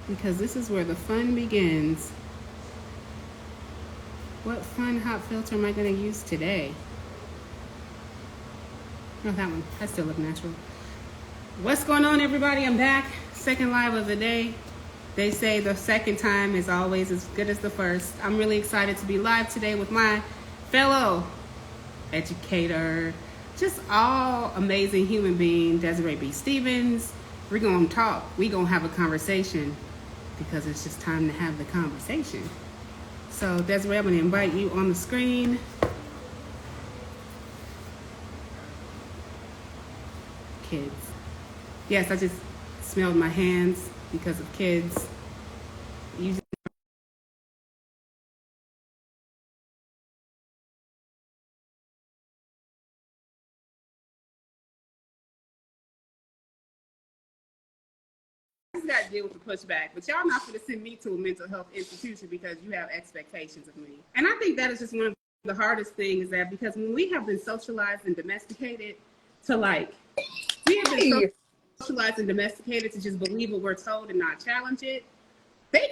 because this is where the fun begins. What fun hot filter am I going to use today? Oh, that one. That still look natural. What's going on, everybody? I'm back. Second live of the day. They say the second time is always as good as the first. I'm really excited to be live today with my fellow educator, just all amazing human being, Desiree B Stephens. We're going to talk. We're going to have a conversation because it's just time to have the conversation. So, Desiree, I'm going to invite you on the screen. Kids. Yes, I just smelled my hands because of kids. Using got to deal with the pushback, but y'all not going to send me to a mental health institution because you have expectations of me. And I think that is just one of the hardest things, is that because when we have been socialized and domesticated to we have been socialized and domesticated to just believe what we're told and not challenge it. They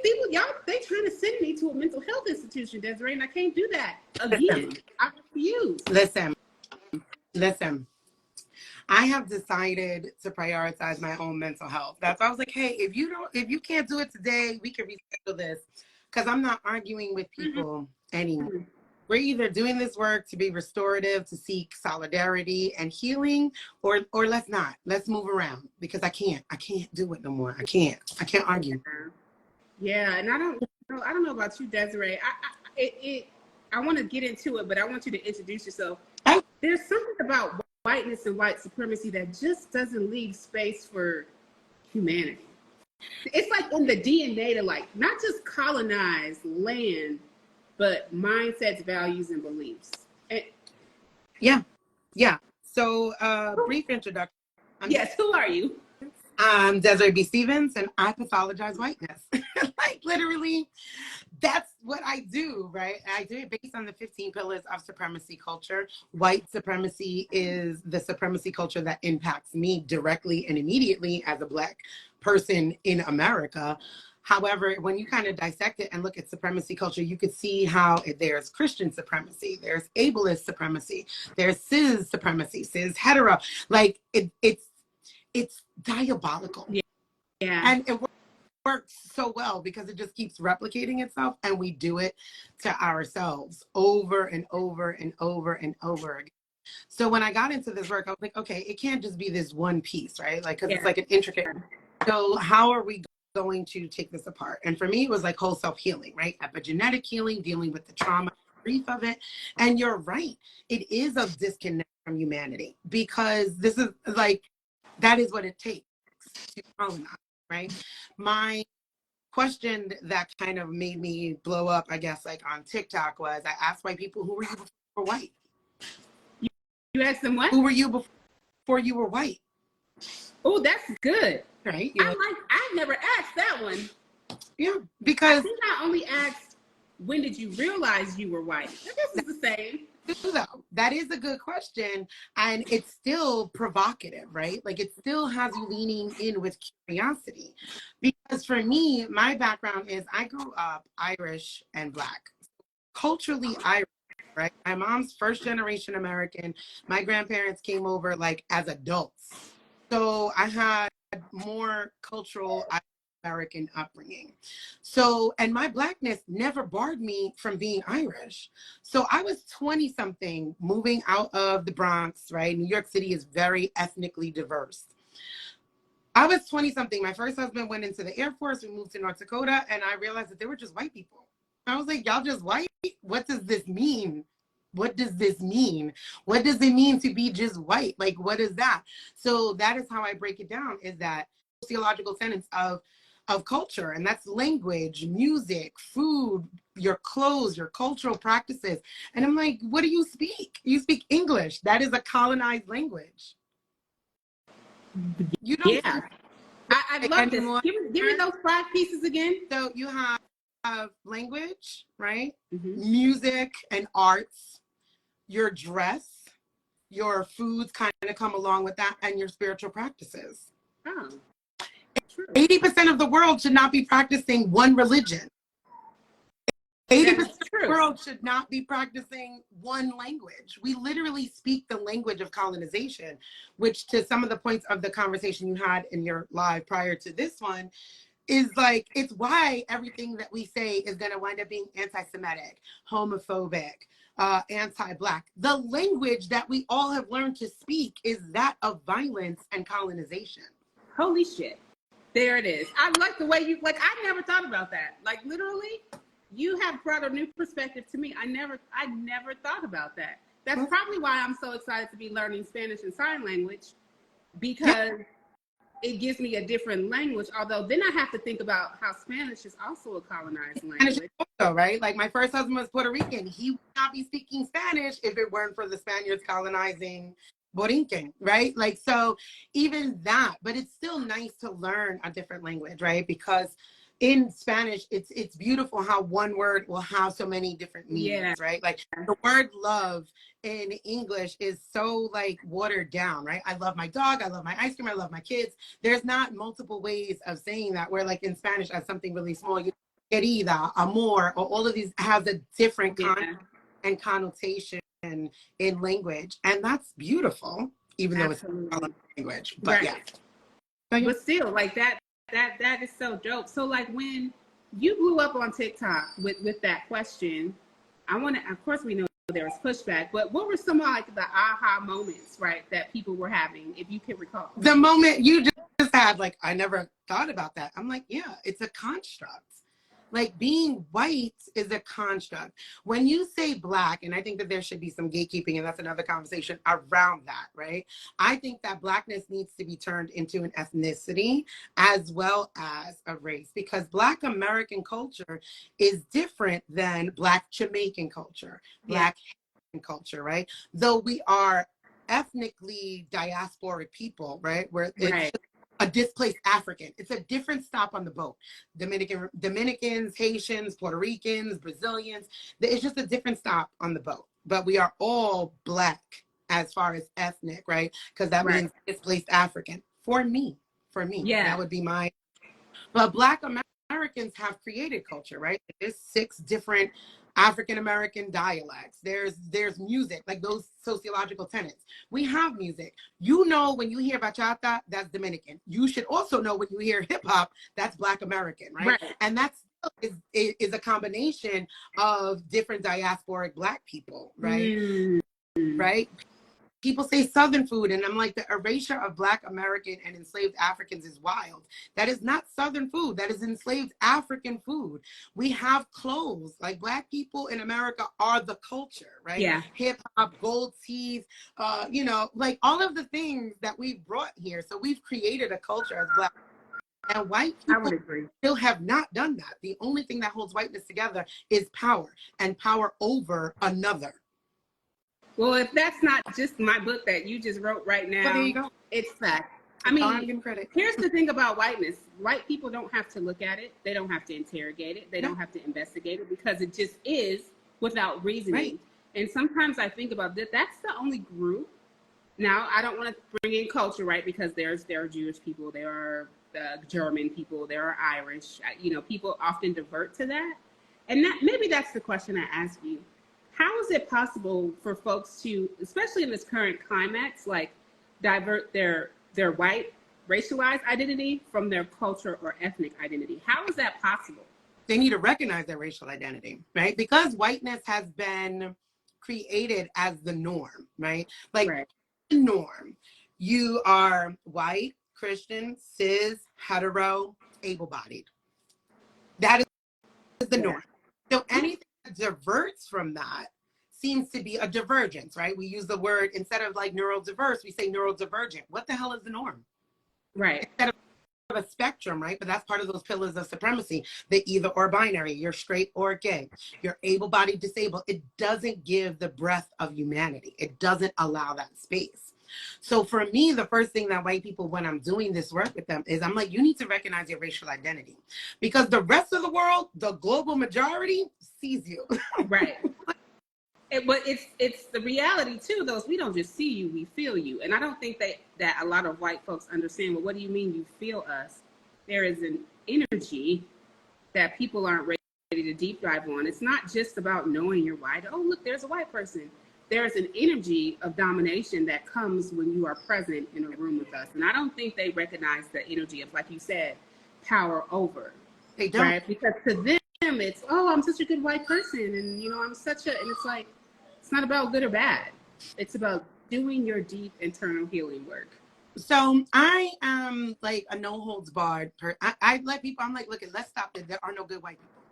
people, y'all, they trying to send me to a mental health institution, Desiree, and I can't do that again. I refuse. Listen. I have decided to prioritize my own mental health. That's why I was like, hey, if you can't do it today, we can reschedule this, because I'm not arguing with people anymore. We're either doing this work to be restorative, to seek solidarity and healing, or let's not. Let's move around, because I can't do it no more. I can't argue. Yeah, and I don't know about you, Desiree. I want to get into it, but I want you to introduce yourself. There's something about whiteness and white supremacy that just doesn't leave space for humanity. It's like in the DNA to not just colonize land, but mindsets, values, and beliefs. And, yeah. So, brief introduction. Yes, who are you? I'm Desiree B Stephens, and I pathologize whiteness. Like, literally, that's what I do, right? I do it based on the 15 pillars of supremacy culture. White supremacy is the supremacy culture that impacts me directly and immediately as a Black person in America. However, when you kind of dissect it and look at supremacy culture, you could see how there's Christian supremacy, there's ableist supremacy, there's cis supremacy, cis hetero. Like, it's diabolical. Yeah. And it works so well because it just keeps replicating itself, and we do it to ourselves over and over and over and over again. So when I got into this work, I was like, okay, it can't just be this one piece, right? Like, because it's like an intricate. So how are we going to take this apart? And for me, it was like whole self-healing, right? Epigenetic healing, dealing with the trauma, grief of it. And you're right. It is a disconnect from humanity, because this is that is what it takes to colonize, right? My question that kind of made me blow up, I guess, on TikTok, was I asked white people, who were you before you were white? You asked them what? Who were you before you were white? Oh, that's good. Right? I've never asked that one. Yeah, because I think I only asked, when did you realize you were white? I guess it's the same. Though, that is a good question, and it's still provocative, right? Like, it still has you leaning in with curiosity, because for me, my background is I grew up Irish and Black, culturally Irish, right? My mom's first generation American. My grandparents came over as adults, so I had more cultural American upbringing. So, and my Blackness never barred me from being Irish. So I was 20 something, moving out of the Bronx, right? New York City is very ethnically diverse. I was 20 something. My first husband went into the Air Force. We moved to North Dakota, and I realized that they were just white people. I was like, y'all just white? What does this mean? What does this mean? What does it mean to be just white? Like, what is that? So that is how I break it down, is that sociological sentence of culture, and that's language, music, food, your clothes, your cultural practices. And I'm like, what do you speak? You speak English. That is a colonized language. You don't. Yeah, I love this. Give me those 5 pieces again. So you have language, right? Mm-hmm. Music and arts, your dress, your foods kind of come along with that, and your spiritual practices. Oh. true. 80% of the world should not be practicing one religion. 80% of the world should not be practicing one language. We literally speak the language of colonization, which to some of the points of the conversation you had in your live prior to this one, is like, it's why everything that we say is going to wind up being anti-Semitic, homophobic, anti-Black. The language that we all have learned to speak is that of violence and colonization. Holy shit. There it is. I like the way you, like, I never thought about that. Like, literally, you have brought a new perspective to me. I never thought about that. That's probably why I'm so excited to be learning Spanish and sign language, because it gives me a different language. Although then I have to think about how Spanish is also a colonized language. Also, right? Like, my first husband was Puerto Rican. He would not be speaking Spanish if it weren't for the Spaniards colonizing Borinquen, right? Like, so even that, but it's still nice to learn a different language, right? Because in Spanish, it's beautiful how one word will have so many different meanings, right? Like, the word love in English is so like watered down, right? I love my dog, I love my ice cream, I love my kids. There's not multiple ways of saying that, where like in Spanish as something really small, you querida, amor, or all of these has a different content and connotation in language, and that's beautiful, even though it's a language. But but still, like that is so dope. So like when you blew up on TikTok with that question, I want to, of course we know there was pushback, but what were some of like the aha moments, right, that people were having, if you can recall? The moment you just had, like, I never thought about that. I'm like, yeah, it's a construct. Like, being white is a construct. When you say Black, and I think that there should be some gatekeeping, and that's another conversation around that, right? I think that Blackness needs to be turned into an ethnicity as well as a race, because Black American culture is different than Black Jamaican culture, Black Haitian culture, right? Though we are ethnically diasporic people, right? Where it's a displaced African. It's a different stop on the boat. Dominicans, Haitians, Puerto Ricans, Brazilians. It's just a different stop on the boat. But we are all Black as far as ethnic, right? Because that means displaced African. For me, that would be my. But Black Americans have created culture, right? There's 6 different African-American dialects. There's music, like those sociological tenets. We have music. You know, when you hear bachata, that's Dominican. You should also know when you hear hip hop, that's Black American, right? And that's is a combination of different diasporic Black people, right? Right? People say Southern food, and I'm like, the erasure of Black American and enslaved Africans is wild. That is not Southern food. That is enslaved African food. We have clothes. Like, Black people in America are the culture, right? Yeah. Hip hop, gold teeth, you know, like all of the things that we've brought here. So we've created a culture as Black. And white people still have not done that. The only thing that holds whiteness together is power, and power over another. Well, if that's not just my book that you just wrote right now, there you go. It's fact. I mean, here's the thing about whiteness. White people don't have to look at it. They don't have to interrogate it. They don't have to investigate it, because it just is without reasoning. And sometimes I think about that. That's the only group. Now, I don't want to bring in culture, right? Because there are Jewish people, there are German people, there are Irish. You know, people often divert to that. And maybe that's the question I ask you. How is it possible for folks to, especially in this current climax, like divert their white racialized identity from their culture or ethnic identity? How is that possible? They need to recognize their racial identity, right? Because whiteness has been created as the norm, right? Like, the norm. You are white, Christian, cis, hetero, able-bodied. That is the norm. So anything that diverts from that seems to be a divergence, right? We use the word, instead of like neurodiverse, we say neurodivergent. What the hell is the norm? Right. Instead of a spectrum, right? But that's part of those pillars of supremacy, the either or binary. You're straight or gay. You're able-bodied, disabled. It doesn't give the breadth of humanity. It doesn't allow that space. So for me, the first thing that white people, when I'm doing this work with them, is I'm like, you need to recognize your racial identity, because the rest of the world, the global majority, sees you. Right. But it's the reality too, though. We don't just see you, we feel you. And I don't think that a lot of white folks understand, well, what do you mean you feel us? there is an energy that people aren't ready to deep dive on. It's not just about knowing you're white. Oh, look, there's a white person. There's an energy of domination that comes when you are present in a room with us. And I don't think they recognize the energy of, like you said, power over. They don't. Right? Because to them, it's, oh, I'm such a good white person. And, you know, I'm such a, and it's like, it's not about good or bad. It's about doing your deep internal healing work. So I am like a no holds barred. I let people, I'm like, look, let's stop it. There are no good white people,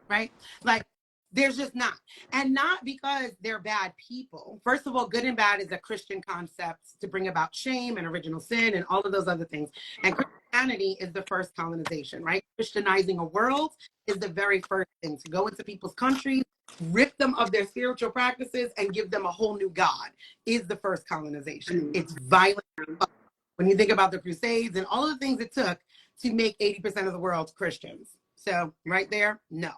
right? Like, there's just not. And not because they're bad people. First of all, good and bad is a Christian concept to bring about shame and original sin and all of those other things. And Christianity is the first colonization, right? Christianizing a world is the very first thing. To go into people's countries, rip them of their spiritual practices, and give them a whole new God is the first colonization. It's violent. When you think about the Crusades and all of the things it took to make 80% of the world Christians. So right there, no.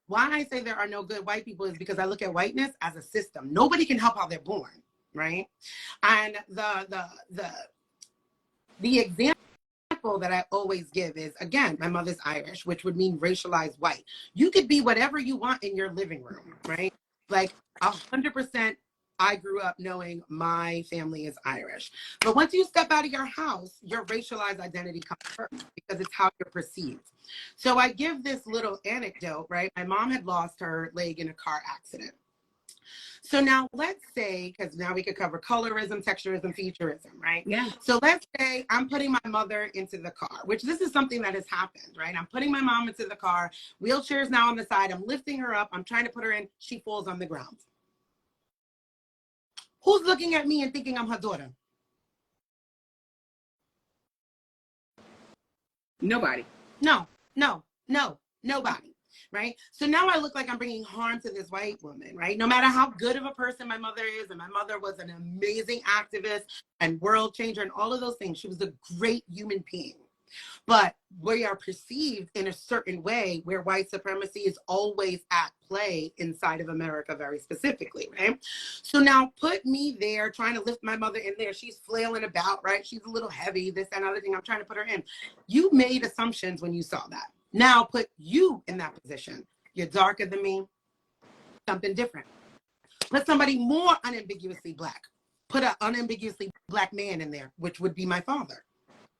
Why I say there are no good white people is because I look at whiteness as a system. Nobody can help how they're born, right? And the example that I always give is, again, my mother's Irish, which would mean racialized white. You could be whatever you want in your living room, right? Like 100%. I grew up knowing my family is Irish. But once you step out of your house, your racialized identity comes first because it's how you're perceived. So I give this little anecdote, right? My mom had lost her leg in a car accident. So now let's say, because now we could cover colorism, texturism, featureism, right? Yeah. So let's say I'm putting my mother into the car, which this is something that has happened, right? I'm putting my mom into the car, wheelchair's now on the side, I'm lifting her up, I'm trying to put her in, she falls on the ground. Who's looking at me and thinking I'm her daughter? Nobody. No, nobody, right? So now I look like I'm bringing harm to this white woman, right? No matter how good of a person my mother is, and my mother was an amazing activist and world changer and all of those things. She was a great human being. But we are perceived in a certain way where white supremacy is always at play inside of America very specifically, right? So now put me there trying to lift my mother in there. She's flailing about, right? She's a little heavy, this and other thing. I'm trying to put her in. You made assumptions when you saw that. Now put you in that position. You're darker than me, something different. Put somebody more unambiguously black. Put an unambiguously black man in there, which would be my father,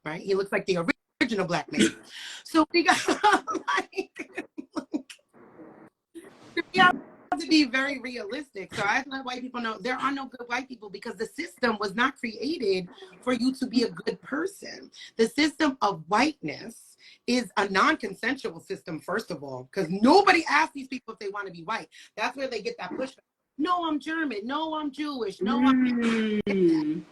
right? He looks like the original black man. So we got like we have to be very realistic. So I let white people know there are no good white people because the system was not created for you to be a good person. The system of whiteness is a non-consensual system, first of all, because nobody asks these people if they want to be white. That's where they get that pushback. No, I'm German. No, I'm Jewish. No, I'm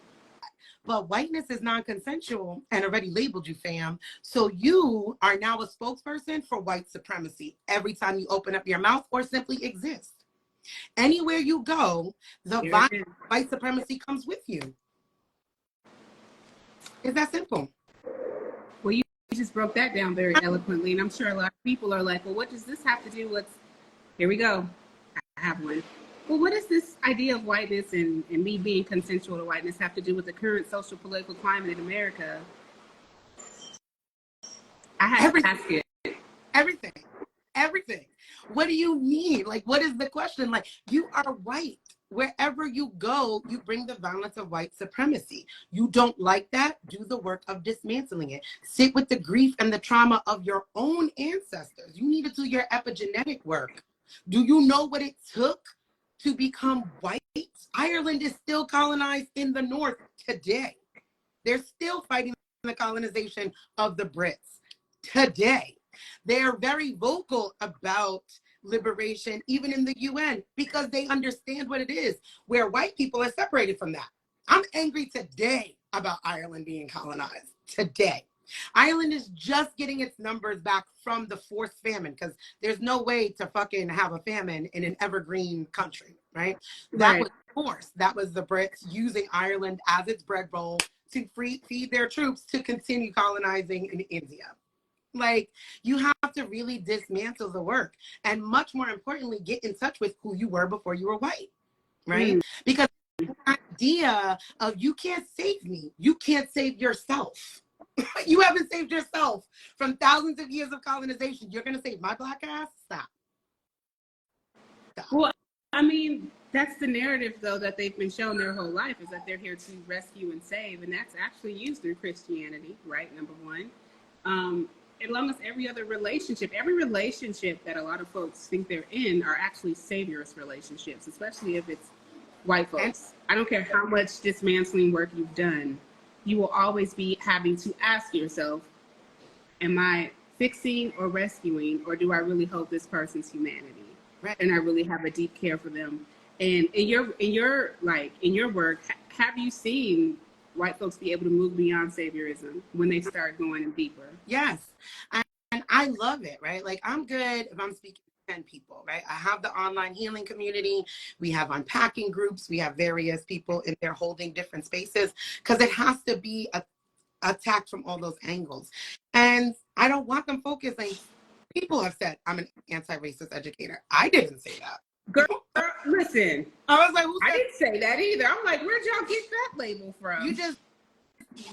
But whiteness is non-consensual and already labeled you, fam. So you are now a spokesperson for white supremacy every time you open up your mouth or simply exist. Anywhere you go, the white supremacy comes with you. It's that simple. Well, you just broke that down very eloquently, and I'm sure a lot of people are like, well, what does this have to do with, here we go, I have one. Well, what does this idea of whiteness and me being consensual to whiteness have to do with the current social political climate in America? I had to ask it. Everything. What do you mean? Like, what is the question? Like, you are white. Wherever you go, you bring the violence of white supremacy. You don't like that? Do the work of dismantling it. Sit with the grief and the trauma of your own ancestors. You need to do your epigenetic work. Do you know what it took to become white? Ireland is still colonized in the north today. They're still fighting the colonization of the Brits today. They're very vocal about liberation, even in the UN, because they understand what it is, where white people are separated from that. I'm angry today about Ireland being colonized, today. Ireland is just getting its numbers back from the forced famine because there's no way to fucking have a famine in an evergreen country, right? That was forced. That was the Brits using Ireland as its bread bowl to feed their troops to continue colonizing in India. Like, you have to really dismantle the work and much more importantly, get in touch with who you were before you were white, right? Because the idea of you can't save me, you can't save yourself. You haven't saved yourself from thousands of years of colonization. You're going to save my black ass? Stop. Well, I mean, that's the narrative, though, that they've been shown their whole life, is that they're here to rescue and save. And that's actually used through Christianity, right? Number one. Along with every other relationship that a lot of folks think they're in are actually saviorist relationships, especially if it's white folks. I don't care how much dismantling work you've done, you will always be having to ask yourself, am I fixing or rescuing, or do I really hold this person's humanity? Right. And I really have a deep care for them. And in your work, have you seen white folks be able to move beyond saviorism when they start going deeper? Yes. And I love it, right? Like, I'm good if I'm speaking to 10 people, right? I have the online healing community. We have unpacking groups. We have various people in there holding different spaces, because it has to be attacked from all those angles. And I don't want them focusing. People have said I'm an anti-racist educator. I didn't say that. Girl, listen. I was like, I didn't say that either. I'm like, where'd y'all get that label from? You just,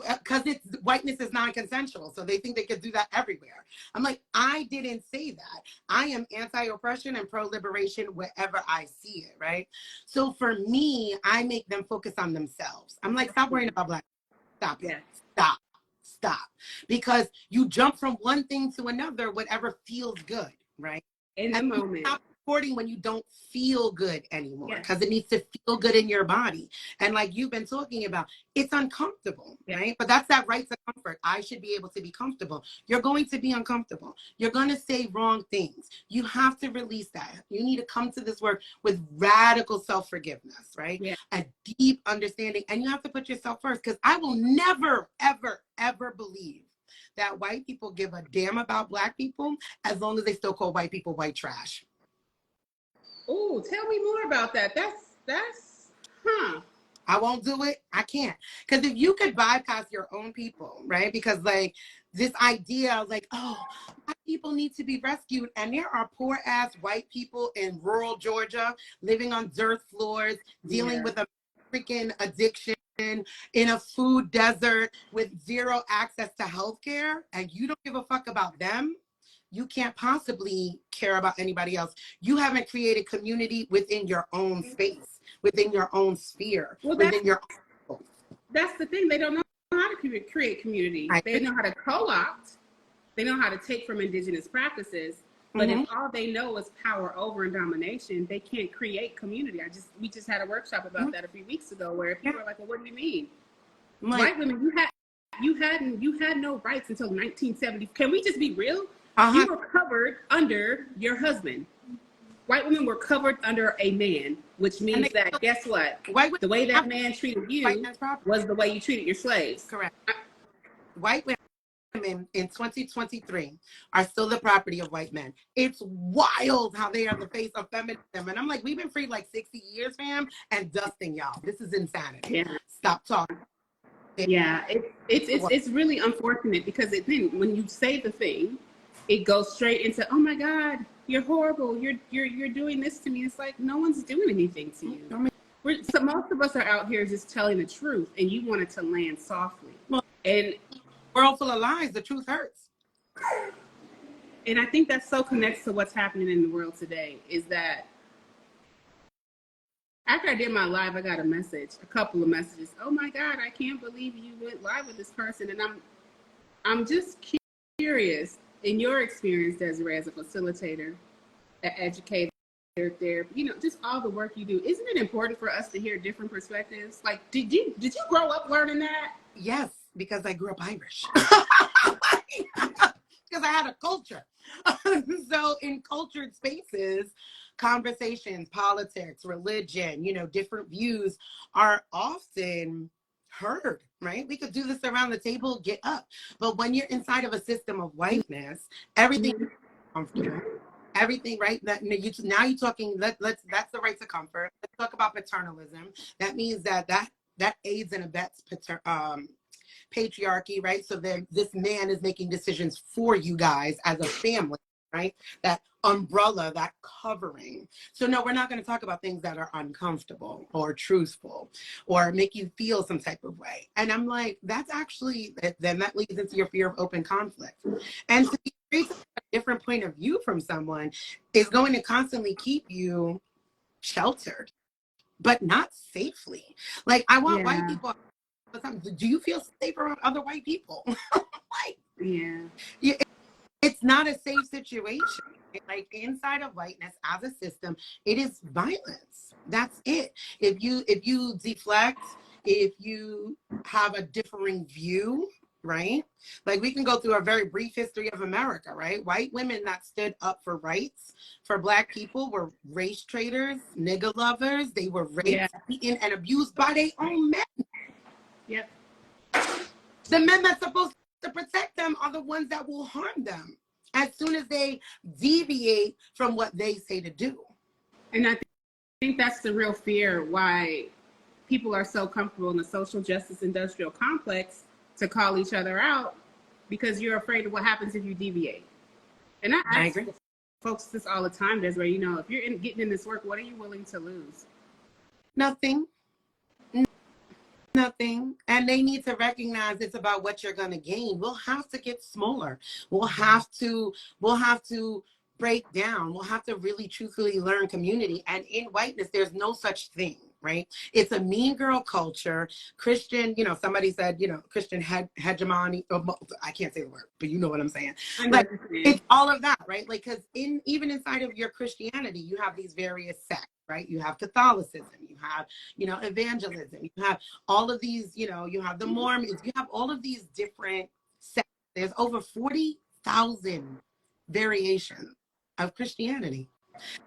because whiteness is non-consensual, so they think they could do that everywhere. I'm like, I didn't say that. I am anti-oppression and pro-liberation wherever I see it, right? So for me, I make them focus on themselves. I'm like, stop worrying about black. Stop it. Yeah. Stop. Because you jump from one thing to another, whatever feels good, right? In the moment. Stop supporting when you don't feel good anymore, because it needs to feel good in your body. And like you've been talking about, it's uncomfortable, right? But that's that right to comfort. I should be able to be comfortable. You're going to be uncomfortable. You're going to say wrong things. You have to release that. You need to come to this work with radical self-forgiveness, right? Yeah. A deep understanding. And you have to put yourself first, because I will never, ever, ever believe that white people give a damn about black people as long as they still call white people white trash. Oh, tell me more about that. I won't do it. I can't. Because if you could bypass your own people, right? Because like this idea, like, oh, white people need to be rescued. And there are poor ass white people in rural Georgia living on dirt floors, dealing with a freaking addiction in a food desert with zero access to healthcare. And you don't give a fuck about them. You can't possibly care about anybody else. You haven't created community within your own space, within your own sphere, within your own. That's the thing. They don't know how to create community. They know how to co-opt. They know how to take from indigenous practices. But if all they know is power over and domination, they can't create community. We just had a workshop about that a few weeks ago, where people are like, well, what do you mean? White women, you had no rights until 1970. Can we just be real? You were covered under your husband. White women were covered under a man, which means that, guess what? The way that man treated you was the way you treated your slaves. Correct. White women in 2023 are still the property of white men. It's wild how they are the face of feminism. And I'm like, we've been free like 60 years, fam, and dusting y'all. This is insanity. Yeah. Stop talking. Yeah, it's really unfortunate, because then when you say the thing, it goes straight into, oh my God, you're horrible. You're doing this to me. It's like, no one's doing anything to you. So most of us are out here just telling the truth, and you want it to land softly. Well, and world full of lies, the truth hurts. And I think that so connects to what's happening in the world today, is that after I did my live, I got a couple of messages. Oh my God, I can't believe you went live with this person. And I'm just curious, in your experience, Desiree, as a facilitator, an educator, therapy, just all the work you do, isn't it important for us to hear different perspectives? Like, did you grow up learning that? Yes, because I grew up Irish. Because I had a culture. So in cultured spaces, conversations, politics, religion, different views are often heard, right? We could do this around the table, get up. But when you're inside of a system of whiteness, everything is comfortable. Everything, right? Now you're talking, that's the right to comfort. Let's talk about paternalism. That means that aids and abets patriarchy, right? So then this man is making decisions for you guys as a family, right? That umbrella, that covering. So no, we're not going to talk about things that are uncomfortable or truthful or make you feel some type of way. And I'm like, that's actually, then that leads into your fear of open conflict. And to be a different point of view from someone is going to constantly keep you sheltered, but not safely. Like, I want white people, do you feel safe around other white people? Like, yeah, it's not a safe situation. Like, inside of whiteness as a system, it is violence. That's it. If you deflect, if you have a differing view, right? Like, we can go through a very brief history of America, right? White women that stood up for rights for Black people were race traitors, nigger lovers. They were raped, beaten, and abused by their own men. Yep. The men that's supposed to protect them are the ones that will harm them as soon as they deviate from what they say to do. And I think that's the real fear why people are so comfortable in the social justice industrial complex to call each other out, because you're afraid of what happens if you deviate. And I agree. Folks this all the time, Desiree, if you're getting in this work, what are you willing to lose? Nothing. And they need to recognize it's about what you're going to gain. We'll have to get smaller. We'll have to break down. We'll have to really truthfully learn community. And in whiteness, there's no such thing, right? It's a mean girl culture. Christian, somebody said, Christian hegemony. I can't say the word, but you know what I'm saying. Like, it's all of that, right? Like, because even inside of your Christianity, you have these various sects. Right? You have Catholicism, you have, evangelism, you have all of these, you have the Mormons, you have all of these different sects. There's over 40,000 variations of Christianity.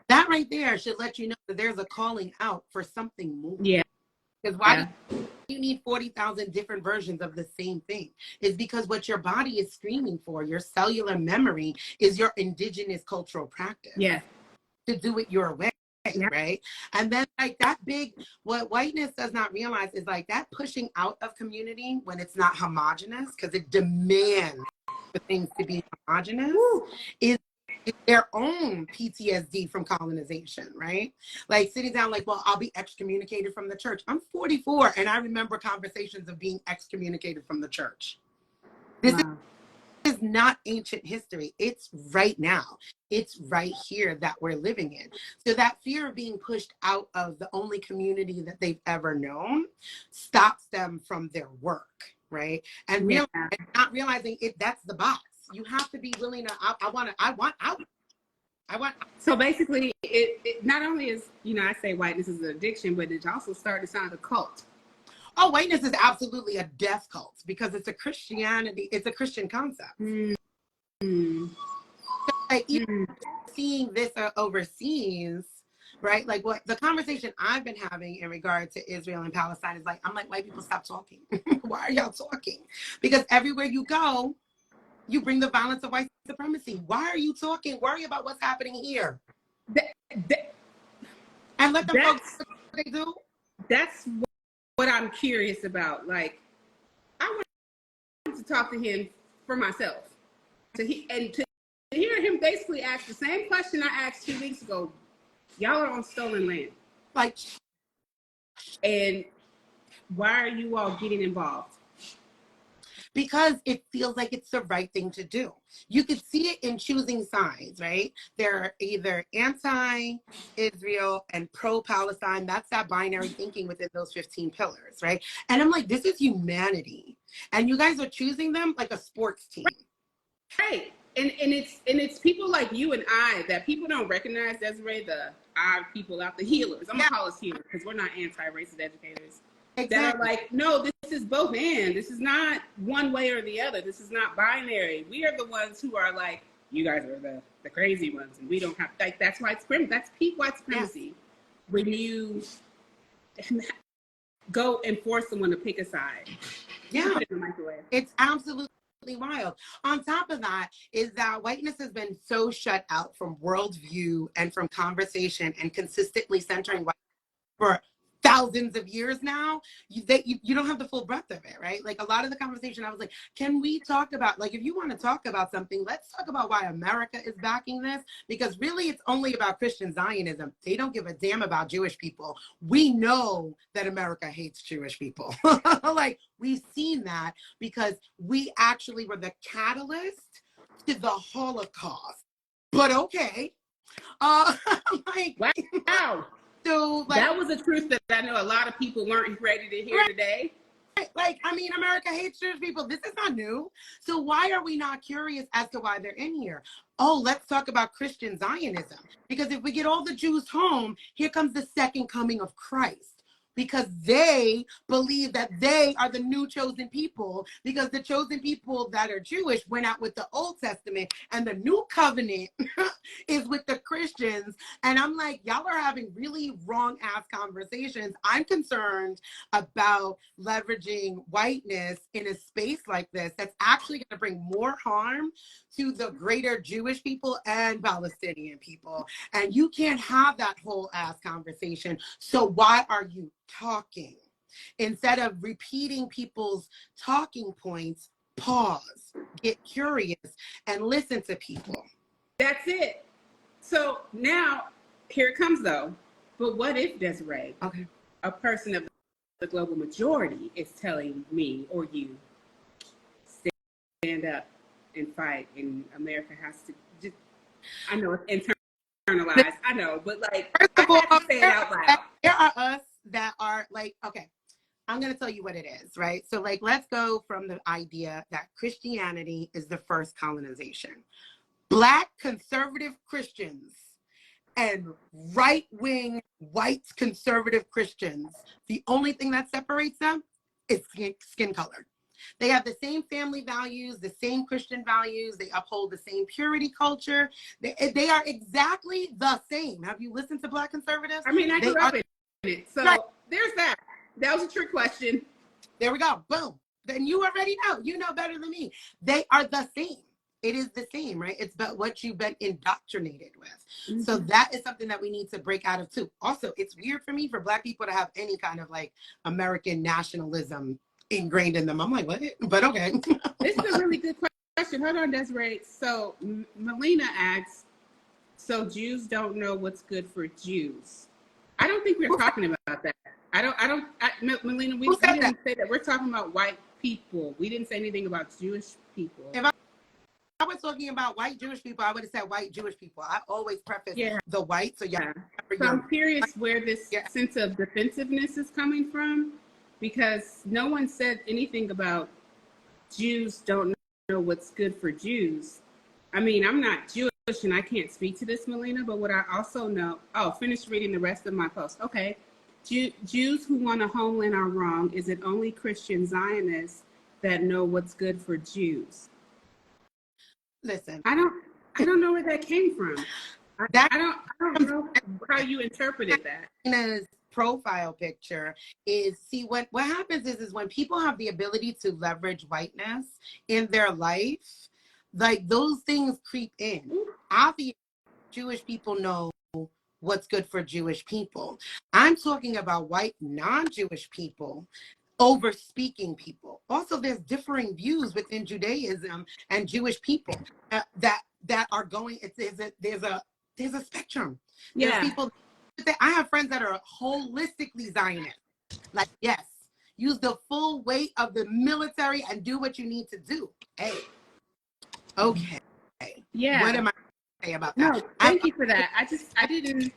That right there should let you know that there's a calling out for something more. Yeah. Because why do you need 40,000 different versions of the same thing? It's because what your body is screaming for, your cellular memory, is your indigenous cultural practice. Yeah. To do it your way. Right. And then, like, what whiteness does not realize is, like, that pushing out of community when it's not homogenous, because it demands for things to be homogenous, is their own PTSD from colonization, right? Like, sitting down, like, well, I'll be excommunicated from the church. I'm 44 and I remember conversations of being excommunicated from the church. This is not ancient history. It's right now. It's right here that we're living in. So that fear of being pushed out of the only community that they've ever known stops them from their work, right? And not realizing that's the box. You have to be willing to, I want out. So basically, it not only is, I say whiteness is an addiction, but it's also starting to sound a cult. Oh, whiteness is absolutely a death cult because it's a Christian concept. Mm-hmm. Like, even seeing this overseas, right? Like, what the conversation I've been having in regard to Israel and Palestine is like, I'm like, white people, stop talking. Why are y'all talking? Because everywhere you go, you bring the violence of white supremacy. Why are you talking? Worry about what's happening here. And let them folks do what they do. That's what I'm curious about. Like, I want to talk to him for myself. To hear him basically ask the same question I asked 2 weeks ago. Y'all are on stolen land. Like, and why are you all getting involved? Because it feels like it's the right thing to do. You could see it in choosing sides, right? They're either anti-Israel and pro-Palestine. That's that binary thinking within those 15 pillars, right? And I'm like, this is humanity. And you guys are choosing them like a sports team. Right. And it's people like you and I that people don't recognize, Desiree, our people out, the healers. I'm going to call us healers because we're not anti-racist educators. Exactly. That are like, no, this is both and. This is not one way or the other. This is not binary. We are the ones who are like, you guys are the crazy ones, and we don't have, like, that's white supremacy. That's peak white supremacy. Yes. When you go and force someone to pick a side. Yeah. It's absolutely wild. On top of that is that whiteness has been so shut out from worldview and from conversation and consistently centering white for thousands of years now, you don't have the full breadth of it, right? Like a lot of the conversation, I was like, can we talk about, like, if you want to talk about something, let's talk about why America is backing this, because really it's only about Christian Zionism. They don't give a damn about Jewish people. We know that America hates Jewish people. Like, we've seen that because we actually were the catalyst to the Holocaust. But okay. Like, wow. So, like, that was a truth that I know a lot of people weren't ready to hear today. Like, I mean, America hates Jewish people. This is not new. So why are we not curious as to why they're in here? Oh, let's talk about Christian Zionism. Because if we get all the Jews home, here comes the second coming of Christ. Because they believe that they are the new chosen people, because the chosen people that are Jewish went out with the Old Testament, and the new covenant is with the Christians. And I'm like, y'all are having really wrong ass conversations. I'm concerned about leveraging whiteness in a space like this that's actually going to bring more harm to the greater Jewish people and Palestinian people. And you can't have that whole ass conversation. So why are you talking? Instead of repeating people's talking points, pause, get curious, and listen to people. That's it. So now, here it comes though. But what if, Desiree, Okay, a person of the global majority is telling me or you, stand up and fight, and America has to just, I know it's internalized, I know, but like, first of all, I have to say it out loud. there are us that are like, okay, I'm going to tell you what it is, right? So, like, let's go from the idea that Christianity is the first colonization. Black conservative Christians and right-wing white conservative Christians, the only thing that separates them is skin color. They have the same family values, the same Christian values. They uphold the same purity culture. They are exactly the same. Have you listened to Black conservatives? I mean, I grew up in it. So right. There's that. That was a trick question. There we go. Boom. Then you already know. You know better than me. They are the same. It is the same, right? It's about what you've been indoctrinated with. Mm-hmm. So that is something that we need to break out of too. Also, it's weird for me for Black people to have any kind of like American nationalism ingrained in them. I'm like, what? But okay. This is a really good question. Hold on, Desiree. So Melina asks, so Jews don't know what's good for Jews. I don't think we're talking about that. Melina, we didn't say that. We're talking about white people. We didn't say anything about Jewish people. If I was talking about white Jewish people, I would have said white Jewish people. I always preface the white. So yeah. So I'm curious where this sense of defensiveness is coming from, because no one said anything about Jews don't know what's good for Jews. I mean, I'm not Jewish and I can't speak to this, Melina, but what I also know, finish reading the rest of my post. Okay. Jews who want a homeland are wrong. Is it only Christian Zionists that know what's good for Jews? Listen, I don't know where that came from. I don't know how you interpreted that. His profile picture is, see, what happens is when people have the ability to leverage whiteness in their life, like those things creep in. Obviously, Jewish people know what's good for Jewish people. I'm talking about white non-Jewish people over speaking people. Also, there's differing views within Judaism and Jewish people that are going. There's a spectrum. Yeah. There's people. I have friends that are holistically Zionist. Like, yes, use the full weight of the military and do what you need to do. Hey, okay. Yeah. What am I say about that? No, thank you for that. I didn't,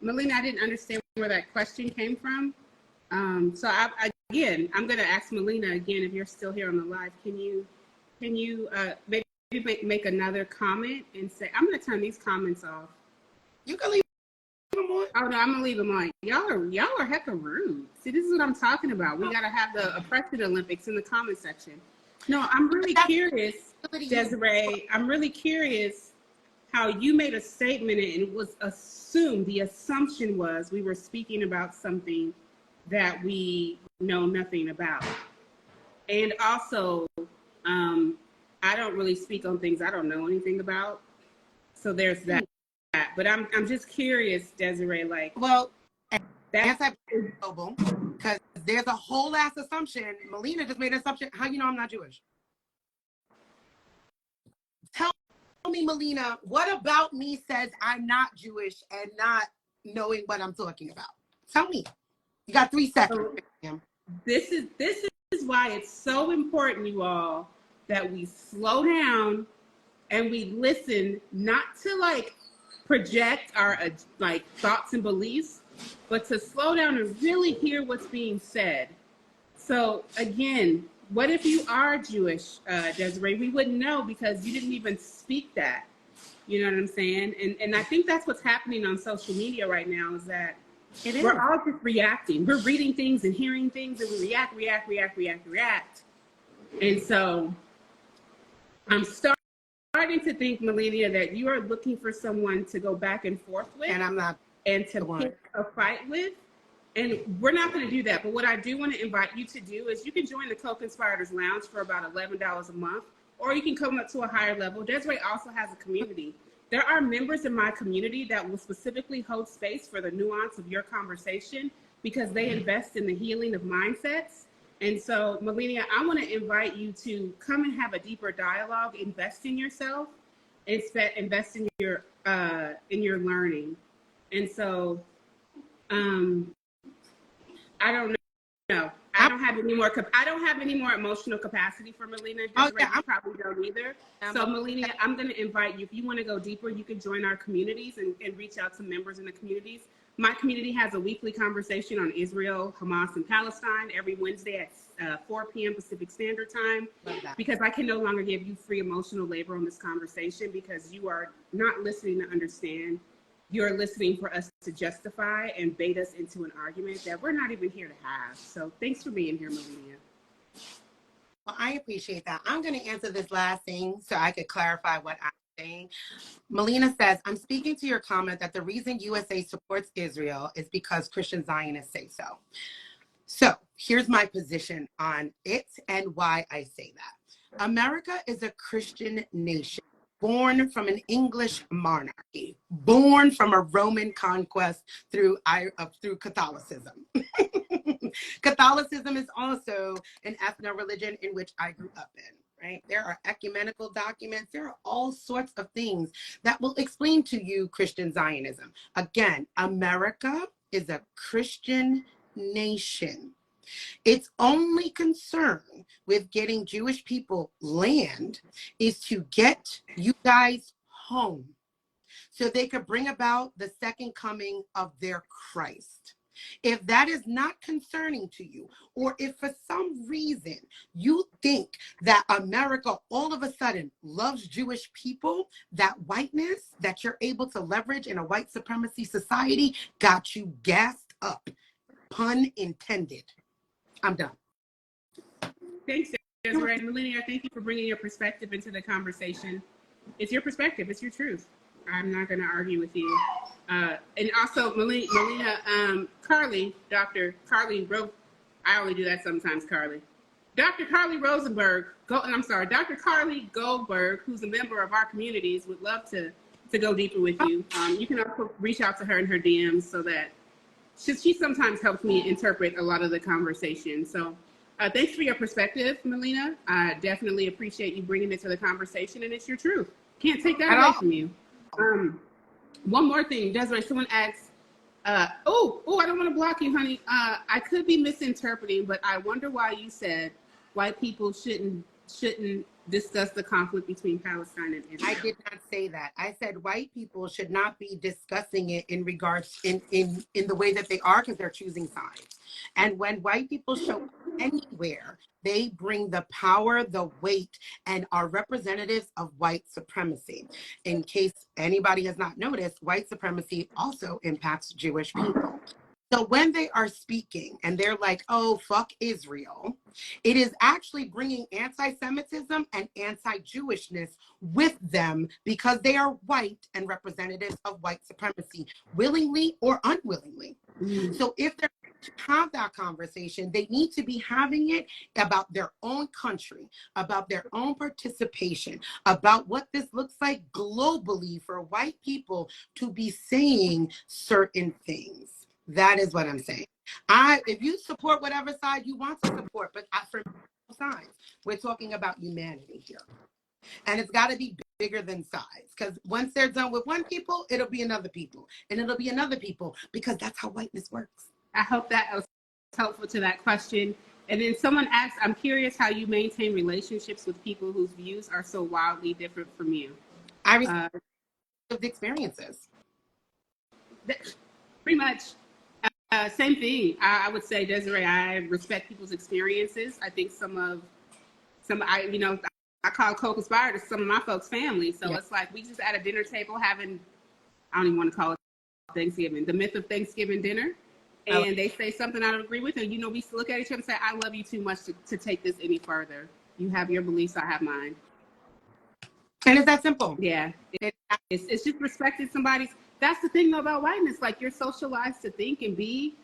Melina, I didn't understand where that question came from. So I'm going to ask Melina again, if you're still here on the live, can you maybe make another comment and say, I'm going to turn these comments off. You can leave them on. Oh no, I'm going to leave them on. Y'all are hecka rude. See, this is what I'm talking about. We got to have the oppression Olympics in the comment section. No, I'm really curious, Desiree. I'm really curious how you made a statement and it was assumed, the assumption was we were speaking about something that we know nothing about. And also, I don't really speak on things I don't know anything about. So there's that. But I'm just curious, Desiree, like, well, That anti-global, because there's a whole ass assumption. Melina just made an assumption. How you know I'm not Jewish? Tell me, Melina, what about me says I'm not Jewish and not knowing what I'm talking about? Tell me. You got 3 seconds. This is why it's so important, you all, that we slow down and we listen, not to like project our like thoughts and beliefs, but to slow down and really hear what's being said. So again, what if you are Jewish, Desiree? We wouldn't know because you didn't even speak that. You know what I'm saying? And I think that's what's happening on social media right now is that we're all just reacting. We're reading things and hearing things and we react. And so I'm starting to think, Melania, that you are looking for someone to go back and forth with. And I'm not. And to pick a fight with. And we're not going to do that. But what I do want to invite you to do is you can join the Co-Conspirators Lounge for about $11 a month, or you can come up to a higher level. Desiree also has a community. There are members in my community that will specifically hold space for the nuance of your conversation because they invest in the healing of mindsets. And so, Melania, I want to invite you to come and have a deeper dialogue, invest in yourself, invest in your learning. And so, I don't know. I don't have any more emotional capacity for Melina. You probably don't either. So Melina, I'm going to invite you. If you want to go deeper, you can join our communities and reach out to members in the communities. My community has a weekly conversation on Israel, Hamas, and Palestine every Wednesday at 4 p.m. Pacific Standard Time. Because I can no longer give you free emotional labor on this conversation because you are not listening to understand. You're listening for us to justify and bait us into an argument that we're not even here to have. So thanks for being here, Melania. Well, I appreciate that. I'm going to answer this last thing so I could clarify what I'm saying. Melina says, I'm speaking to your comment that the reason USA supports Israel is because Christian Zionists say so. So here's my position on it and why I say that. America is a Christian nation. Born from an English monarchy, born from a Roman conquest through Catholicism. Catholicism is also an ethno-religion in which I grew up in, right? There are ecumenical documents. There are all sorts of things that will explain to you Christian Zionism. Again, America is a Christian nation. Its only concern with getting Jewish people land is to get you guys home so they could bring about the second coming of their Christ. If that is not concerning to you, or if for some reason you think that America all of a sudden loves Jewish people, that whiteness that you're able to leverage in a white supremacy society got you gassed up. Pun intended. I'm done. Thanks, Desiree. Melania, thank you for bringing your perspective into the conversation. It's your perspective. It's your truth. I'm not going to argue with you. And also, Melina, Carly, Dr. Carly, I only do that sometimes, Carly. Dr. Carly Rosenberg, Dr. Carly Goldberg, who's a member of our communities, would love to go deeper with you. You can also reach out to her in her DMs so that she sometimes helps me interpret a lot of the conversation. So thanks for your perspective, Melina. I definitely appreciate you bringing it to the conversation, and it's your truth. Can't take that away from you. One more thing, Desiree, someone asks, I don't want to block you, honey. I could be misinterpreting, but I wonder why you said white people shouldn't discuss the conflict between Palestine and Israel. I did not say that. I said white people should not be discussing it in regards in the way that they are because they're choosing sides. And when white people show up anywhere, they bring the power, the weight, and are representatives of white supremacy. In case anybody has not noticed, white supremacy also impacts Jewish people. So when they are speaking and they're like, oh, fuck Israel, it is actually bringing anti-Semitism and anti-Jewishness with them because they are white and representatives of white supremacy, willingly or unwillingly. Mm-hmm. So if they're to have that conversation, they need to be having it about their own country, about their own participation, about what this looks like globally for white people to be saying certain things. That is what I'm saying. If you support whatever side you want to support, but for both sides, we're talking about humanity here. And it's got to be bigger than size, because once they're done with one people, it'll be another people, and it'll be another people, because that's how whiteness works. I hope that was helpful to that question. And then someone asked, I'm curious how you maintain relationships with people whose views are so wildly different from you. I respect the experiences. Pretty much. Same thing. I would say, Desiree, I respect people's experiences. I think I call co-conspirators some of my folks' family. So It's like we just at a dinner table having, I don't even want to call it Thanksgiving, the myth of Thanksgiving dinner. And they say something I don't agree with. And, we look at each other and say, I love you too much to take this any further. You have your beliefs, I have mine. And it's that simple. Yeah. It's just respecting somebody's. That's the thing, though, about whiteness. Like, you're socialized to think and be.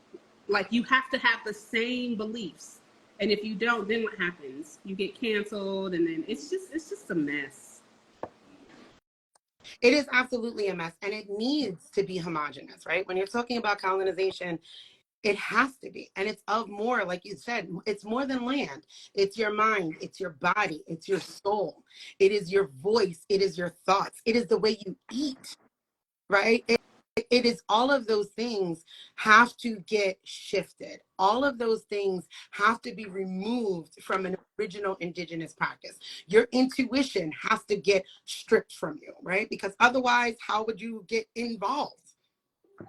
Like, you have to have the same beliefs. And if you don't, then what happens? You get canceled, and then it's just a mess. It is absolutely a mess, and it needs to be homogenous, right? When you're talking about colonization, it has to be. And it's of more, like you said, it's more than land. It's your mind, it's your body, it's your soul. It is your voice, it is your thoughts, it is the way you eat, right? It is all of those things have to get shifted. All of those things have to be removed from an original indigenous practice. Your intuition has to get stripped from you, right? Because otherwise, how would you get involved?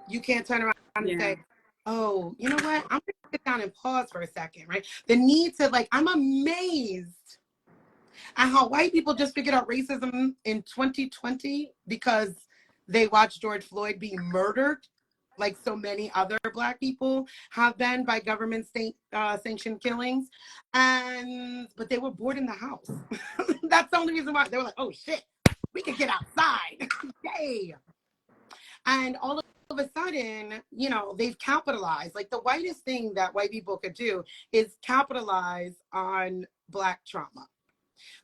You can't turn around and say, oh, you know what? I'm going to sit down and pause for a second, right? The need to, I'm amazed at how white people just figured out racism in 2020 because they watched George Floyd be murdered, like so many other Black people have been by government sanctioned killings. But they were bored in the house. That's the only reason why. They were like, oh shit, we can get outside. Yay. And all of a sudden, they've capitalized. Like, the whitest thing that white people could do is capitalize on Black trauma.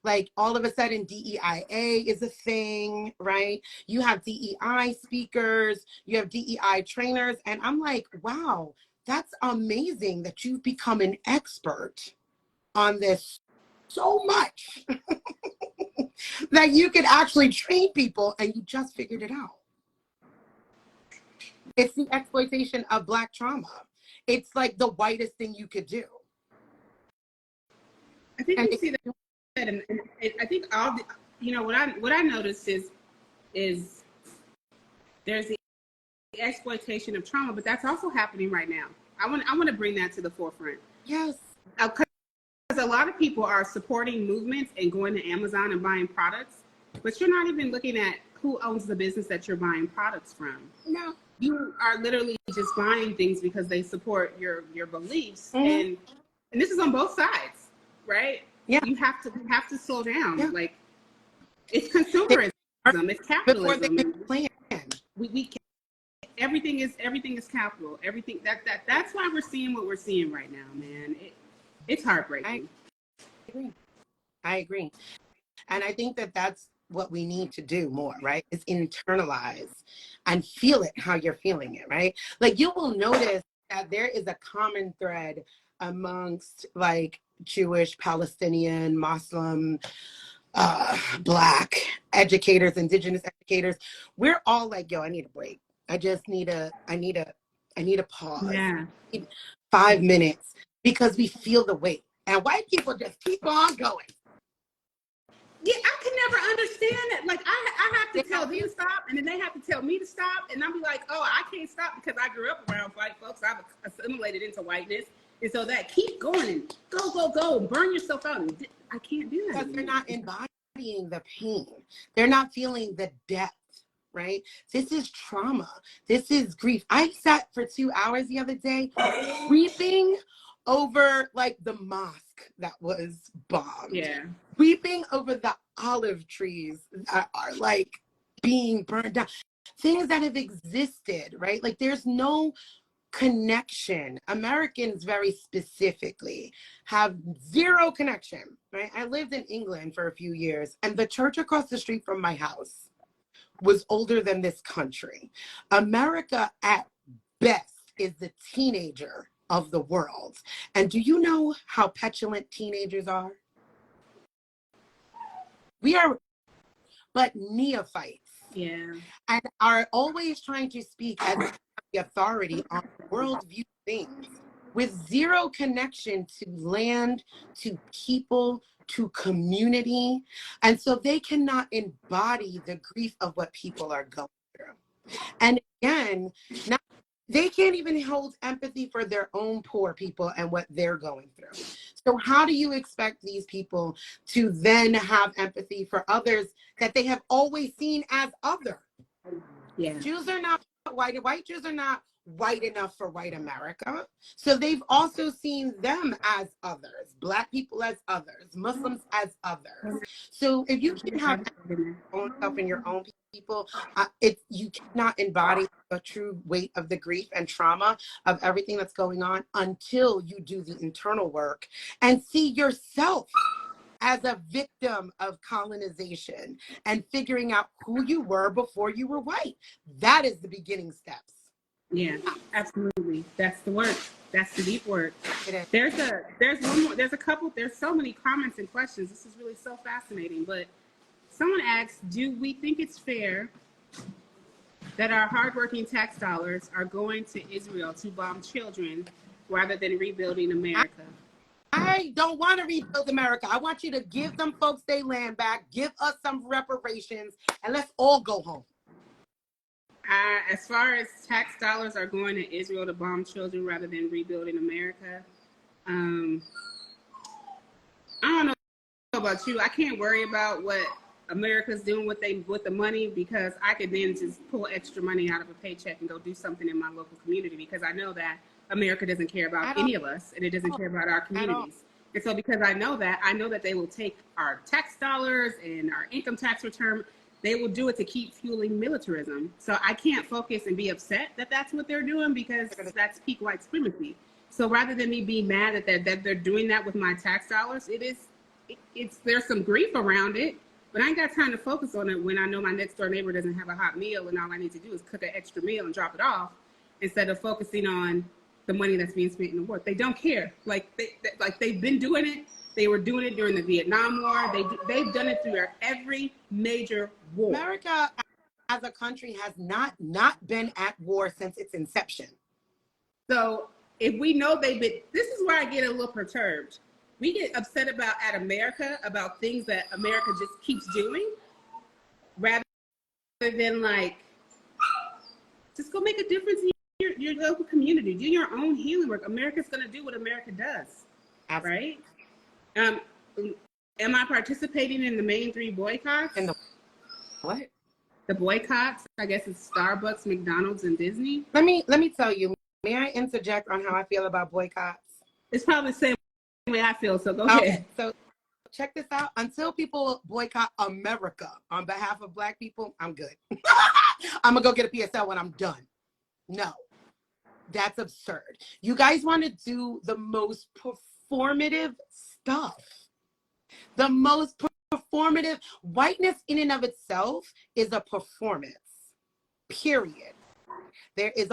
Like, all of a sudden, DEIA is a thing, right? You have DEI speakers, you have DEI trainers. And I'm like, wow, that's amazing that you've become an expert on this so much that you could actually train people, and you just figured it out. It's the exploitation of Black trauma. It's like the whitest thing you could do. I think you see that. And I think what I noticed is there's the exploitation of trauma, but that's also happening right now. I want to bring that to the forefront. Yes, because a lot of people are supporting movements and going to Amazon and buying products, but you're not even looking at who owns the business that you're buying products from. No, you are literally just buying things because they support your beliefs, mm-hmm. and this is on both sides, right? Yeah, you have to slow down. Yeah. Like, it's consumerism, it's capitalism. We can't, everything is capital. Everything that's why we're seeing what we're seeing right now, man. It's heartbreaking. I agree, and I think that that's what we need to do more, right? Is internalize and feel it how you're feeling it, right? Like, you will notice that there is a common thread amongst, like, Jewish, Palestinian, Muslim, Black educators, indigenous educators. We're all like, yo, I need a break. I need a pause. Yeah. 5 minutes, because we feel the weight. And white people just keep on going. Yeah, I can never understand it. Like, I have to tell them to stop, and then they have to tell me to stop, and I'll be like, oh, I can't stop because I grew up around white folks. I've assimilated into whiteness. And so that keep going and go, burn yourself out. And I can't do that. Because they're not embodying the pain. They're not feeling the depth, right? This is trauma. This is grief. I sat for 2 hours the other day weeping over, like, the mosque that was bombed. Yeah. Weeping over the olive trees that are, like, being burned down. Things that have existed, right? Like, there's no connection. Americans very specifically have zero connection, right? I lived in England for a few years, and the church across the street from my house was older than this country. America, at best, is the teenager of the world. And do you know how petulant teenagers are? We are but neophytes. Yeah. And are always trying to speak as the authority on worldview things with zero connection to land, to people, to community. And so they cannot embody the grief of what people are going through. And again, now they can't even hold empathy for their own poor people and what they're going through. So how do you expect these people to then have empathy for others that they have always seen as other? Yeah. Jews are not white. White Jews are not white enough for white America. So they've also seen them as others, Black people as others, Muslims as others. So if you can have your own self and your own people, you cannot embody the true weight of the grief and trauma of everything that's going on until you do the internal work and see yourself as a victim of colonization and figuring out who you were before you were white. That is the beginning steps. Yeah, absolutely. That's the work. That's the deep work. There's so many comments and questions. This is really so fascinating. But someone asked, do we think it's fair that our hardworking tax dollars are going to Israel to bomb children rather than rebuilding America? I don't want to rebuild America. I want you to give them folks their land back, give us some reparations, and let's all go home. As far as tax dollars are going to Israel to bomb children rather than rebuilding America, I don't know about you. I can't worry about what America's doing with the money, because I could then just pull extra money out of a paycheck and go do something in my local community, because I know that America doesn't care about any of us, and it doesn't care about our communities. And so because I know that they will take our tax dollars and our income tax return, they will do it to keep fueling militarism. So I can't focus and be upset that that's what they're doing, because that's peak white supremacy. So rather than me being mad that they're doing that with my tax dollars, there's some grief around it, but I ain't got time to focus on it when I know my next door neighbor doesn't have a hot meal and all I need to do is cook an extra meal and drop it off, instead of focusing on the money that's being spent in the war. They don't care. They've been doing it. They were doing it during the Vietnam War. They've done it through every major war. America as a country has not been at war since its inception. So if we know this is where I get a little perturbed. We get upset at America about things that America just keeps doing, rather than just go make a difference in your local community. Do your own healing work. America's going to do what America does. Absolutely. Right? Am I participating in the main 3 boycotts? And the what? The boycotts, I guess it's Starbucks, McDonald's, and Disney. Let me tell you, may I interject on how I feel about boycotts? It's probably the same way I feel, so go ahead. So check this out. Until people boycott America on behalf of Black people, I'm good. I'm going to go get a PSL when I'm done. No, that's absurd. You guys want to do the most performative stuff. The most performative. Whiteness in and of itself is a performance, period. There is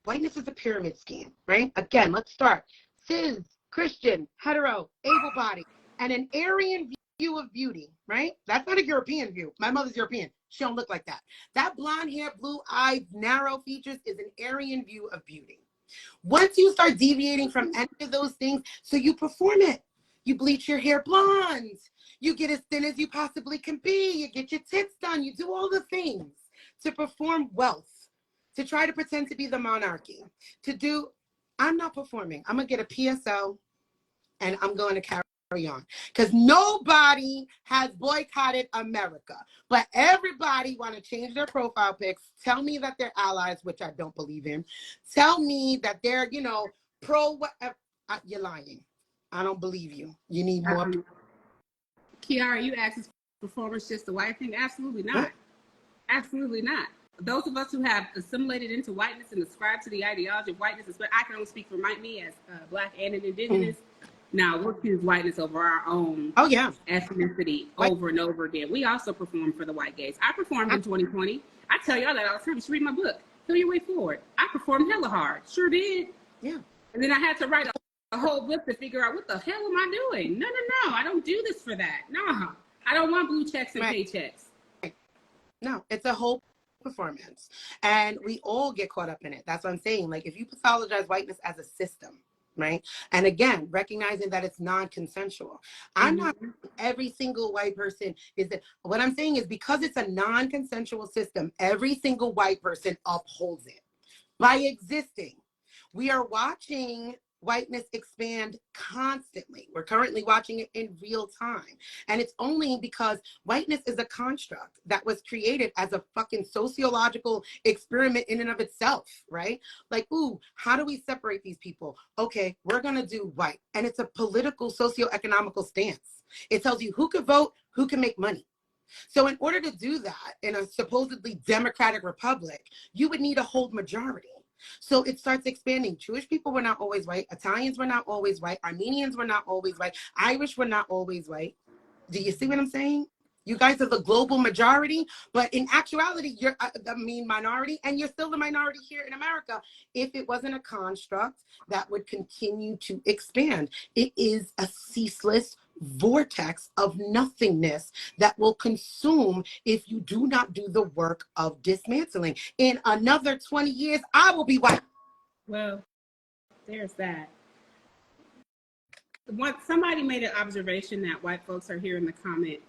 whiteness is a pyramid scheme, right? Again, let's start. Cis, Christian, hetero, able-bodied, and an Aryan view of beauty, right? That's not a European view. My mother's European. She don't look like that. That blonde hair, blue eyes, narrow features is an Aryan view of beauty. Once you start deviating from any of those things, so you perform it. You bleach your hair blonde. You get as thin as you possibly can be. You get your tits done. You do all the things to perform wealth, to try to pretend to be the monarchy, I'm not performing. I'm going to get a PSL and I'm going to carry on, because nobody has boycotted America, but everybody want to change their profile pics, tell me that they're allies, which I don't believe in, tell me that they're pro whatever. You're lying. I don't believe you. You need more. Kiara, you asked, is performance just a white thing? Absolutely not. What? Absolutely not. Those of us who have assimilated into whiteness and ascribe to the ideology of whiteness, I can only speak for me as Black and an Indigenous. Now, we'll choose whiteness over our own ethnicity over and over again. We also perform for the white gays. I performed in 2020. I tell y'all that all the time. You should read my book. Feel your way forward. I performed hella hard. Sure did. Yeah. And then I had to write a whole book to figure out what the hell am I doing? No. I don't do this for that. No. I don't want blue checks and paychecks. No, it's a whole performance. And we all get caught up in it. That's what I'm saying. Like, if you pathologize whiteness as a system, right? And again, recognizing that it's non-consensual. I'm not every single white person is that. What I'm saying is, because it's a non-consensual system, every single white person upholds it by existing. We are watching whiteness expand constantly. We're currently watching it in real time. And it's only because whiteness is a construct that was created as a fucking sociological experiment in and of itself, right? Like, ooh, how do we separate these people? Okay, we're going to do white. And it's a political, socioeconomical stance. It tells you who can vote, who can make money. So in order to do that in a supposedly democratic republic, you would need a whole majority. So it starts expanding. Jewish people were not always white. Italians were not always white. Armenians were not always white. Irish were not always white. Do you see what I'm saying? You guys are the global majority, but in actuality, you're the mean minority, and you're still the minority here in America if it wasn't a construct that would continue to expand. It is a ceaseless vortex of nothingness that will consume if you do not do the work of dismantling. In another 20 years, I will be white. Well, there's that. Somebody made an observation that white folks are here in the comment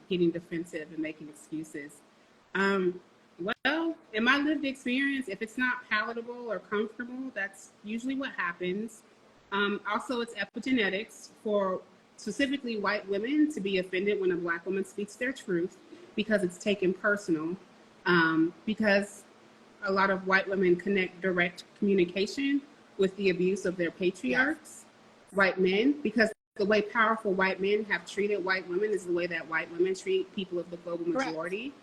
getting defensive and making excuses. Well, in my lived experience, if it's not palatable or comfortable, that's usually what happens. Also, it's epigenetics for specifically white women to be offended when a black woman speaks their truth because it's taken personal. Because a lot of white women connect direct communication with the abuse of their patriarchs. White men, because the way powerful white men have treated white women is the way that white women treat people of the global majority,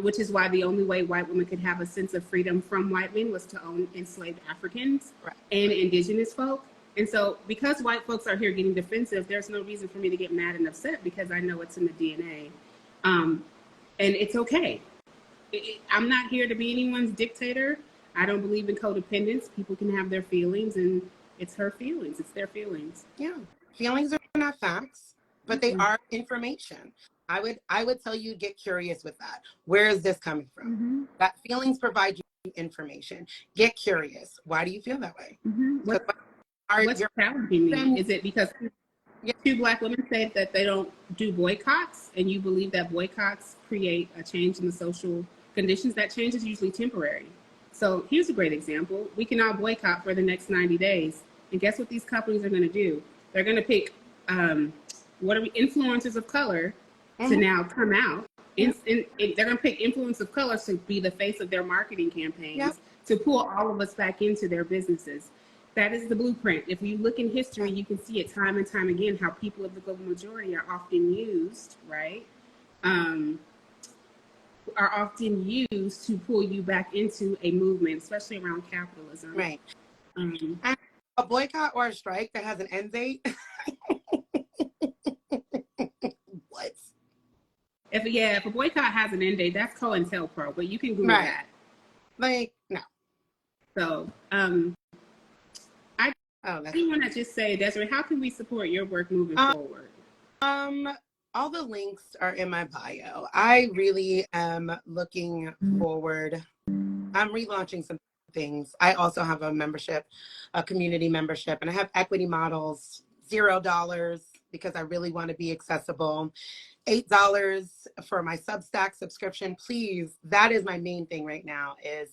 which is why the only way white women could have a sense of freedom from white men was to own enslaved Africans and indigenous folk. And so because white folks are here getting defensive, there's no reason for me to get mad and upset because I know it's in the DNA. And it's okay. I'm not here to be anyone's dictator. I don't believe in codependence. People can have their feelings, and it's her feelings. It's their feelings. Yeah. Feelings are not facts, but they are information. I would tell you, get curious with that. Where is this coming from? That feelings provide you information. Get curious. Why do you feel that way? What's challenging me? Is it because two black women say that they don't do boycotts, and you believe that boycotts create a change in the social conditions? That change is usually temporary. So here's a great example. We can all boycott for the next 90 days. And guess what these companies are going to do? They're going to pick influencers of color to now come out. They're going to pick influencers of color to be the face of their marketing campaigns to pull all of us back into their businesses. That is the blueprint. If you look in history, you can see it time and time again how people of the global majority are often used, right? Are often used to pull you back into a movement, especially around capitalism. Right. And a boycott or a strike that has an end date. What? If a boycott has an end date, that's COINTELPRO, but you can Google that. Like, no. So, I do want to just say, Desiree, how can we support your work moving forward? All the links are in my bio. I really am looking forward. I'm relaunching some things. I also have a membership, a community membership, and I have equity models, $0 because I really want to be accessible. $8 for my Substack subscription. Please, that is my main thing right now, is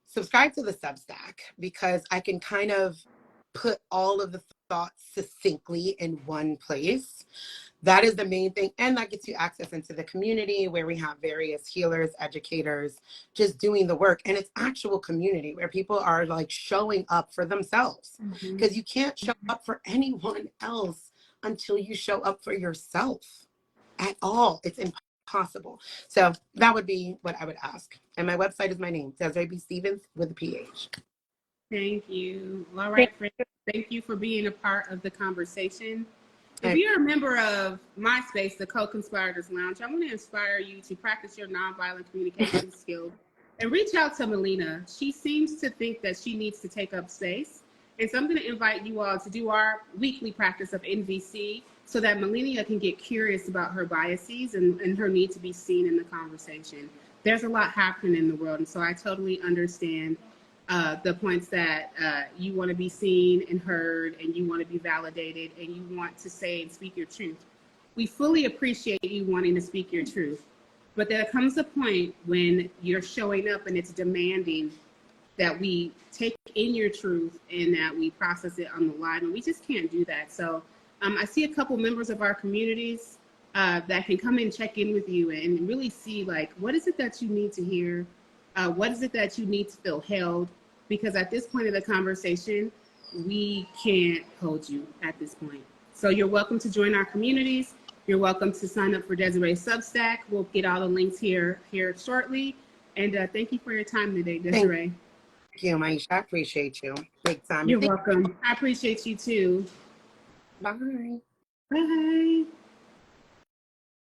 subscribe to the Substack because I can kind of put all of the thoughts succinctly in one place. That is the main thing. And that gets you access into the community where we have various healers, educators, just doing the work. And it's actual community where people are like showing up for themselves, because you can't show up for anyone else until you show up for yourself at all. It's impossible. So that would be what I would ask. And my website is my name, Desiree B Stephens with a PH. Thank you. All right, friends. Thank you for being a part of the conversation. If you're a member of MySpace, the Co-Conspirators Lounge, I want to inspire you to practice your nonviolent communication skills And reach out to Melina. She seems to think that she needs to take up space. And so I'm going to invite you all to do our weekly practice of NVC so that Melina can get curious about her biases and her need to be seen in the conversation. There's a lot happening in the world, and so I totally understand the points that you want to be seen and heard, and you want to be validated, and you want to say and speak your truth. We fully appreciate you wanting to speak your truth. But there comes a point when you're showing up and it's demanding that we take in your truth and that we process it on the live, and we just can't do that. So I see a couple members of our communities that can come and check in with you and really see, like, what is it that you need to hear? What is it that you need to feel held? Because at this point of the conversation, we can't hold you at this point. So you're welcome to join our communities. You're welcome to sign up for Desiree's Substack. We'll get all the links here shortly. And thank you for your time today, Desiree. Thank you, Maisha. I appreciate you. Big time. You're welcome. I appreciate you too. Bye. Bye.